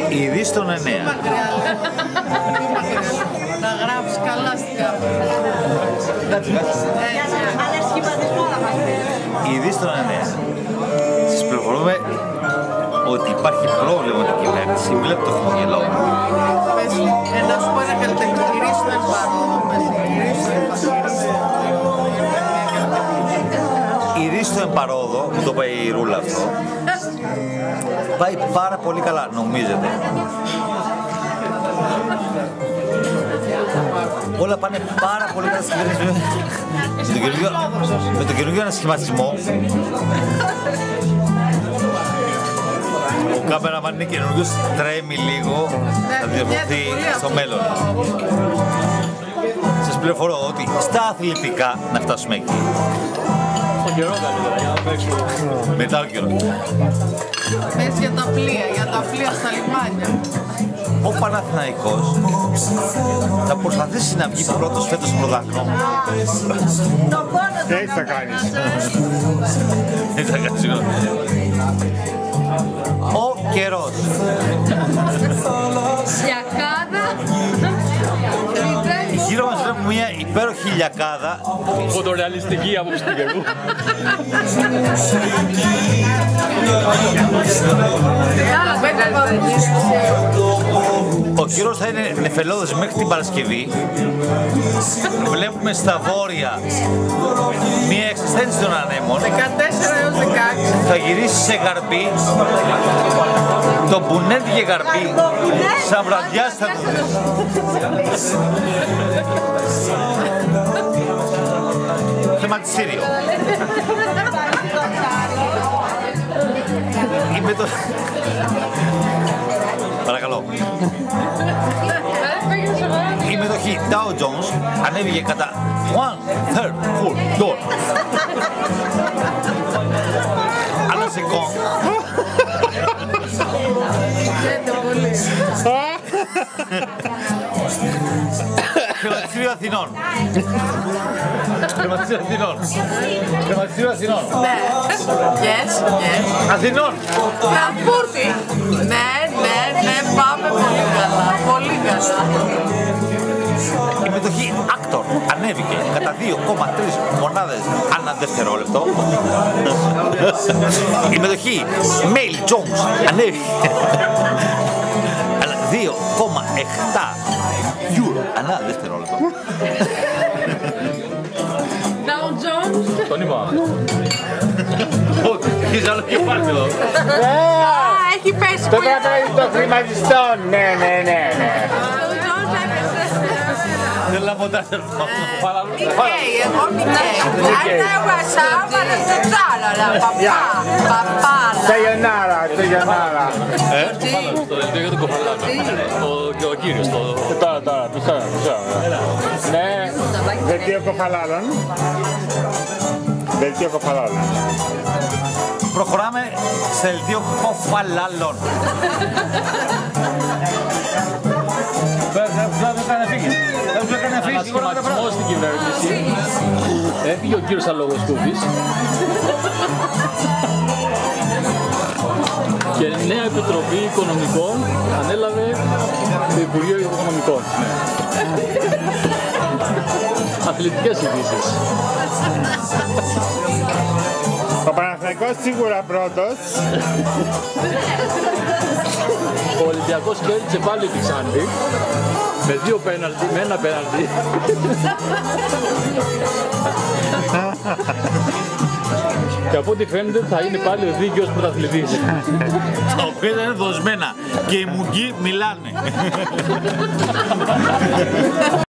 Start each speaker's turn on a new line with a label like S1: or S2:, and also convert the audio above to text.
S1: Ειδήσεις των 9.
S2: Να γράψεις καλά στην κάμερα.
S1: Ειδήσεις των 9. Σας πληροφορούμε ότι υπάρχει πρόβλημα με την κυβέρνηση. Βλέπετε το χαμογελό.
S2: Να σου πω ένα καλλιτέχνη, γυρίσω τον παρόδο μας.
S1: Ειδήσεις των παρόδο, που το πάει η Ρούλα αυτό, πάει πάρα πολύ καλά, νομίζετε. Όλα πάνε πάρα πολύ καλά στην κυβέρνηση. Με τον καινούργιο ανασχηματισμό, ο κάμεραμαν είναι καινούργιος, τρέμει λίγο, θα διορθωθεί στο μέλλον. Σας πληροφορώ ότι στα αθλητικά να φτάσουμε εκεί.
S3: Στον καιρό καλύτερα, για να παίξουμε.
S1: Μετά ο καιρός.
S2: Πες για τα πλοία στα λιμάνια.
S1: Ο Παναθηναϊκός θα προσπαθήσει να βγει πρώτος φέτος στο πρωτάθλημα.
S4: Τι θα κάνεις?
S1: Τι θα κάνεις, συγγνώμη. Ο καιρός.
S2: Λιακάδα.
S1: Γύρω μας βλέπουμε μια υπέροχη λιακάδα.
S3: Φωτορεαλιστική άποψη του καιρού.
S1: Ο καιρός θα είναι νεφελώδης μέχρι την Παρασκευή. Βλέπουμε στα βόρεια μια εξασθένηση των ανέμων.
S2: 14 έως 16.
S1: Θα γυρίσει σε γαρμπή. Το μπουνέντικε γαρμπή. Σαν βραδιάστα. Θεματιστήριο. Είμαι το... Παρακαλώ. Η μετοχή Dow Jones ανέβηκε κατά 1/3 full dollar. Άλλα σεκόν. Χρηματιστήριο Αθηνών. Χρηματιστήριο Αθηνών. Χρηματιστήριο Αθηνών.
S2: Ναι. Yes.
S1: Αθηνών.
S2: Φραγκφούρτη. Ναι, πάμε πολύ καλά. Πολύ καλά.
S1: Η μετοχή Actor ανέβηκε κατά 2,3 μονάδες ανά δευτερόλεπτο. Η μετοχή Mail Jones ανέβηκε 2,7 euro ανά δευτερόλεπτο.
S2: Dow Jones.
S3: Τον είπα.
S1: Έχεις άλλο κεφάλι εδώ.
S2: Έχει πέσει
S4: Το
S2: πολύ.
S4: το χρηματιστών, ναι.
S1: Δεν λαμποτάς αυτό.
S2: Εγώ Μικέι. Άντε βασάβαλα στο τσάλαλα. Παπάλα.
S4: Sayonara.
S3: Στο δελτίο για τον Κοφαλάνο. Και ο κύριος.
S4: Τώρα, ναι, δελτίο κοφαλάλων.
S1: Προχωράμε σε δελτίο κοφαλάλων.
S3: Ανασχηματισμό στην κυβέρνηση. Έφυγε ο κύριος Αλογοσκούφης. Και νέα Επιτροπή Οικονομικών ανέλαβε το Υπουργείο Οικονομικών. Αθλητικές ειδήσεις.
S4: Ο Παναθηναϊκός σίγουρα πρώτος.
S3: Ο Ολυμπιακός κέρδισε πάλι τη Ξάνθη με 2 πέναλτι, με 1 πέναλτι. Και από ό,τι φαίνεται θα είναι πάλι ο δίκαιος πρωταθλητής.
S1: Τα οποία είναι δοσμένα και οι μουγγοί μιλάνε.